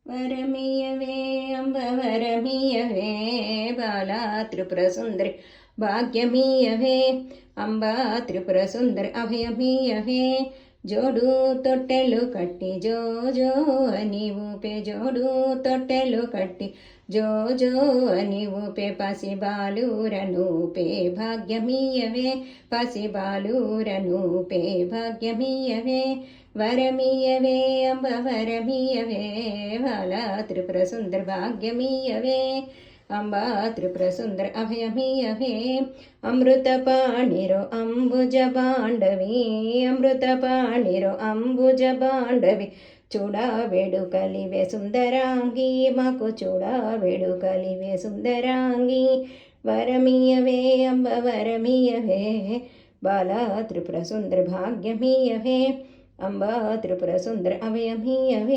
వరమియవే అంబ వరమియవే బాలా త్రిపుర సుందరి భాగ్యమీయవే అంబా త్రిపుర సుందరి అభయమీయవే జోడు తొట్టెలు కట్టి జో జో అని ఊపే జోడు తొట్టెలు కట్టి జో జో అని ఊపే పసిబాలూరనూపే భాగ్యమీయవే పసిబాలూరనూపే భాగ్యమీయవే వరమీయవే అంబ వరమీయవే బాలా త్రిపుర సుందర భాగ్యమీయవే అంబా త్రిపుర సుందర అభయమీయవే అమృతపాణిరో అంబుజ బాండవి అమృతపాణిరో అంబుజ బాండవి చూడబెడు కలివే సుందరాంగి మాకు చూడబెడు కలివే సుందరాంగి వరమీయవే అంబ వరమీయవే బాలా త్రిపుర సుందర భాగ్యమీయవే అంబా త్రిపుర సుందర అభయమీయవే